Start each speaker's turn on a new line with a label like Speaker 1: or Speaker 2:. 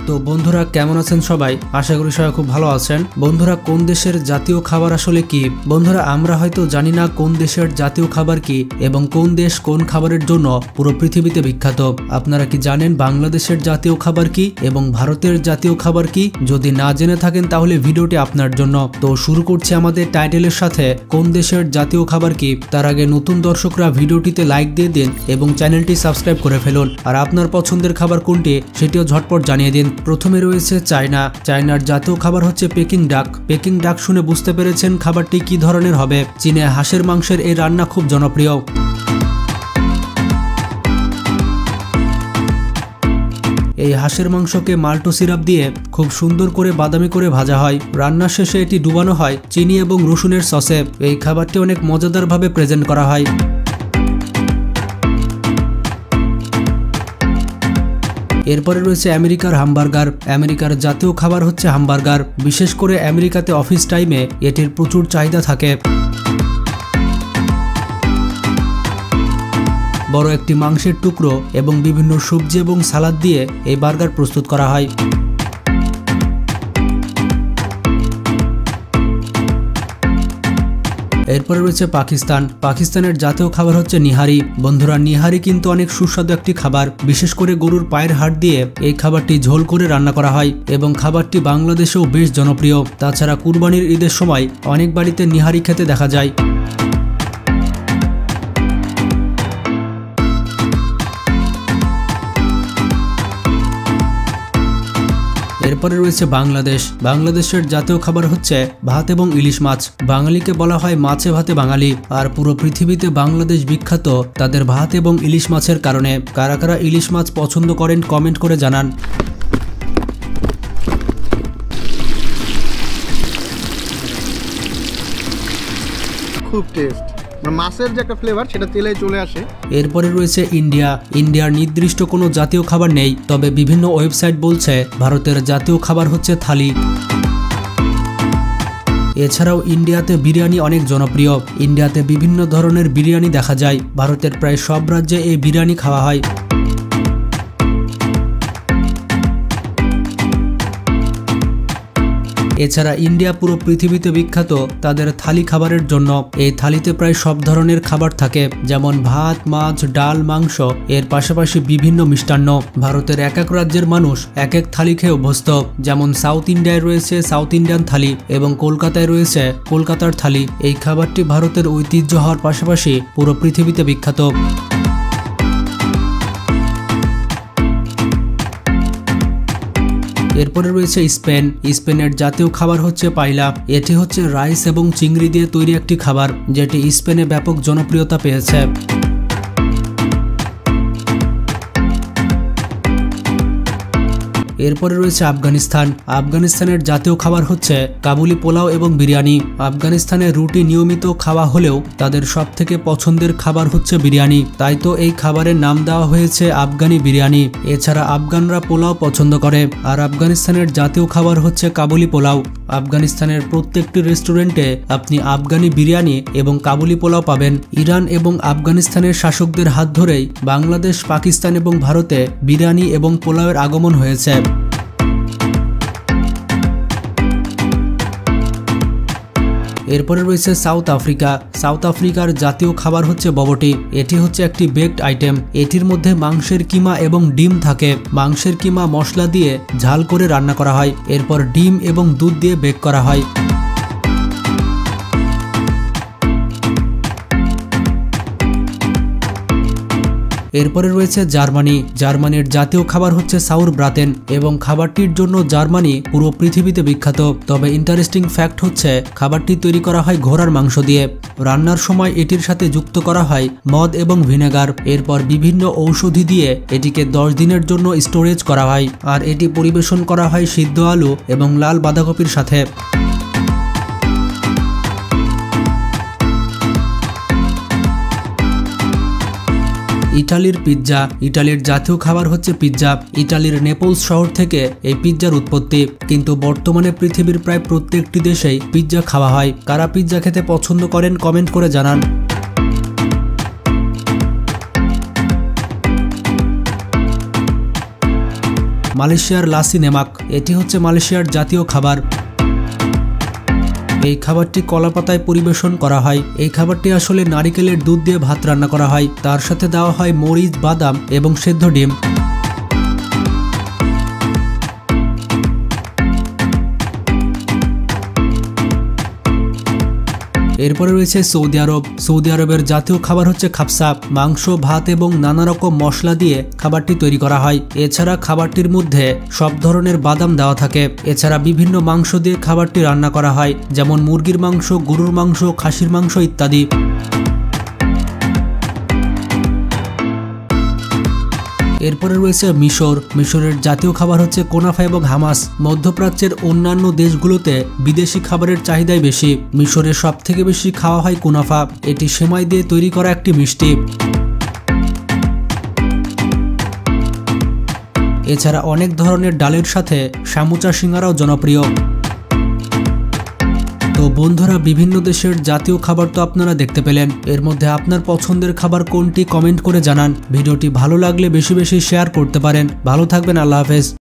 Speaker 1: তো বন্ধুরা কেমন আছেন সবাই? আশা করি সবাই খুব ভালো আছেন। বন্ধুরা, কোন দেশের জাতীয় খাবার আসলে কি? বন্ধুরা, আমরা হয়তো জানি না কোন দেশের জাতীয় খাবার কি এবং কোন দেশ কোন খাবারের জন্য পুরো পৃথিবীতে বিখ্যাত। আপনারা কি জানেন বাংলাদেশের জাতীয় খাবার কি এবং ভারতের জাতীয় খাবার কি? যদি না জেনে থাকেন তাহলে ভিডিওটি আপনার জন্য। তো শুরু করছি আমাদের টাইটেলের সাথে, কোন দেশের জাতীয় খাবার কি। তার আগে নতুন দর্শকরা ভিডিওটিতে লাইক দিয়ে দিন এবং চ্যানেলটি সাবস্ক্রাইব করে ফেলুন। আর আপনার পছন্দের খাবার কোনটি সেটিও ঝটপট জানিয়ে দিন। প্রথমে রয়েছে চায়না। চায়নার জাতীয় খাবার হচ্ছে পেকিং ডাক। পেকিং ডাক শুনে বুঝতে পেরেছেন খাবারটি কি ধরনের হবে। চীনে হাঁসের মাংসের এই রান্না খুব জনপ্রিয়। এই হাঁসের মাংসকে মাল্টো সিরাপ দিয়ে খুব সুন্দর করে বাদামি করে ভাজা হয়। রান্নার শেষে এটি ডুবানো হয় চিনি এবং রসুনের সসে। এই খাবারটি অনেক মজাদারভাবে প্রেজেন্ট করা হয়। এরপরে রয়েছে আমেরিকার হামবার্গার। আমেরিকার জাতীয় খাবার হচ্ছে হামবার্গার। বিশেষ করে আমেরিকাতে অফিস টাইমে এটির প্রচুর চাহিদা থাকে। বড় একটি মাংসের টুকরো এবং বিভিন্ন সবজি এবং সালাদ দিয়ে এই বার্গার প্রস্তুত করা হয়। এরপরে রয়েছে পাকিস্তান। পাকিস্তানের জাতীয় খাবার হচ্ছে নিহারি। বন্ধুরা, নিহারি কিন্তু অনেক সুস্বাদু একটি খাবার। বিশেষ করে গরুর পায়ের হাড় দিয়ে এই খাবারটি ঝোল করে রান্না করা হয় এবং খাবারটি বাংলাদেশেও বেশ জনপ্রিয়। তাছাড়া কুরবানির ঈদের সময় অনেক বাড়িতে নিহারি খেতে দেখা যায়। এরপরে রয়েছে বাংলাদেশ। বাংলাদেশের জাতীয় খাবার হচ্ছে ভাত এবং ইলিশ মাছ। বাঙালিকে বলা হয় মাছে ভাতে বাঙালি। আর পুরো পৃথিবীতে বাংলাদেশ বিখ্যাত তাদের ভাত এবং ইলিশ মাছের কারণে। কারা কারা ইলিশ মাছ পছন্দ করেন কমেন্ট করে জানান।
Speaker 2: খুব টেস্ট, মাছের যে একটা ফ্লেভার সেটা তেলে চলে আসে।
Speaker 1: এরপরে রয়েছে ইন্ডিয়া। ইন্ডিয়ার নির্দিষ্ট কোনো জাতীয় খাবার নেই, তবে বিভিন্ন ওয়েবসাইট বলছে ভারতের জাতীয় খাবার হচ্ছে থালি। এছাড়াও ইন্ডিয়াতে বিরিয়ানি অনেক জনপ্রিয়। ইন্ডিয়াতে বিভিন্ন ধরনের বিরিয়ানি দেখা যায়। ভারতের প্রায় সব রাজ্যে এই বিরিয়ানি খাওয়া হয়। এছাড়া ইন্ডিয়া পুরো পৃথিবীতে বিখ্যাত তাদের থালি খাবারের জন্য। এই থালিতে প্রায় সব ধরনের খাবার থাকে, যেমন ভাত, মাছ, ডাল, মাংস, এর পাশাপাশি বিভিন্ন মিষ্টান্ন। ভারতের এক এক রাজ্যের মানুষ এক এক থালি খেয়ে অভ্যস্ত। যেমন সাউথ ইন্ডিয়ায় রয়েছে সাউথ ইন্ডিয়ান থালি এবং কলকাতায় রয়েছে কলকাতার থালি। এই খাবারটি ভারতের ঐতিহ্য হওয়ার পাশাপাশি পুরো পৃথিবীতে বিখ্যাত। এরপরে রয়েছে স্পেন। স্পেনের জাতীয় খাবার হচ্ছে পাইলা। এটি হচ্ছে রাইস এবং চিংড়ি দিয়ে তৈরি একটি খাবার, যেটি স্পেনে ব্যাপক জনপ্রিয়তা পেয়েছে। এরপরে রয়েছে আফগানিস্তান। আফগানিস্তানের জাতীয় খাবার হচ্ছে কাবুলি পোলাও এবং বিরিয়ানি। আফগানিস্তানে রুটি নিয়মিত খাওয়া হলেও তাদের সবথেকে পছন্দের খাবার হচ্ছে বিরিয়ানি, তাই তো এই খাবারের নাম দেওয়া হয়েছে আফগানি বিরিয়ানি। এছাড়া আফগানরা পোলাও পছন্দ করে। আর আফগানিস্তানের জাতীয় খাবার হচ্ছে কাবুলি পোলাও। আফগানিস্তানের প্রত্যেকটি রেস্টুরেন্টে আপনি আফগানি বিরিয়ানি এবং কাবুলি পোলাও পাবেন। ইরান এবং আফগানিস্তানের শাসকদের হাত ধরেই বাংলাদেশ, পাকিস্তান এবং ভারতে বিরিয়ানি এবং পোলাওয়ের আগমন হয়েছে। এরপরে রয়েছে সাউথ আফ্রিকা। সাউথ আফ্রিকার জাতীয় খাবার হচ্ছে ববটি। এটি হচ্ছে একটি বেকড আইটেম। এটির মধ্যে মাংসের কিমা এবং ডিম থাকে। মাংসের কিমা মশলা দিয়ে ঝাল করে রান্না করা হয়, এরপর ডিম এবং দুধ দিয়ে বেক করা হয়। এরপরে রয়েছে জার্মানি। জার্মানির জাতীয় খাবার হচ্ছে সাউর ব্রাতেন এবং খাবারটির জন্য জার্মানি পুরো পৃথিবীতে বিখ্যাত। তবে ইন্টারেস্টিং ফ্যাক্ট হচ্ছে খাবারটি তৈরি করা হয় ঘোড়ার মাংস দিয়ে। রান্নার সময় এটির সাথে যুক্ত করা হয় মদ এবং ভিনেগার। এরপর বিভিন্ন ঔষধি দিয়ে এটিকে 10 দিনের জন্য স্টোরেজ করা হয়। আর এটি পরিবেশন করা হয় সিদ্ধ আলু এবং লাল বাঁধাকপির সাথে। ইটালির পিৎজা। ইটালির জাতীয় খাবার হচ্ছে পিৎজা। ইটালির নেপলস শহর থেকে এই পিৎজার উৎপত্তি, কিন্তু বর্তমানে পৃথিবীর প্রায় প্রত্যেকটি দেশেই পিৎজা খাওয়া হয়। কারা পিৎজা খেতে পছন্দ করেন কমেন্ট করে জানান। মালয়েশিয়ার লাসি নেমাক, এটি হচ্ছে মালয়েশিয়ার জাতীয় খাবার। এই খাবারটি কলাপাতায় পরিবেশন করা হয়। এই খাবারটি আসলে নারিকেলের দুধ দিয়ে ভাত রান্না করা হয়, তার সাথে দেওয়া হয় মরিচ, বাদাম এবং সেদ্ধ ডিম। এরপরে রয়েছে সৌদি আরব। সৌদি আরবের জাতীয় খাবার হচ্ছে খাবসা। মাংস, ভাত এবং নানা রকম মশলা দিয়ে খাবারটি তৈরি করা হয়। এছাড়া খাবারটির মধ্যে সব ধরনের বাদাম দেওয়া থাকে। এছাড়া বিভিন্ন মাংস দিয়ে খাবারটি রান্না করা হয়, যেমন মুরগির মাংস, গরুর মাংস, খাসির মাংস ইত্যাদি। এরপরে রয়েছে মিশর। মিশরের জাতীয় খাবার হচ্ছে কোনাফা এবং হামাস। মধ্যপ্রাচ্যের অন্যান্য দেশগুলোতে বিদেশি খাবারের চাহিদাই বেশি। মিশরের সবথেকে বেশি খাওয়া হয় কুনাফা। এটি সেমাই দিয়ে তৈরি করা একটি মিষ্টি। এছাড়া অনেক ধরনের ডালের সাথে সামুচা সিঙ্গারাও জনপ্রিয়। তো বন্ধুরা, বিভিন্ন দেশের জাতীয় খাবার তো আপনারা দেখতে পেলেন। এর মধ্যে আপনার পছন্দের খাবার কোনটি কমেন্ট করে জানান। ভিডিওটি ভালো লাগলে বেশি বেশি শেয়ার করতে পারেন। ভালো থাকবেন, আল্লাহ হাফেজ।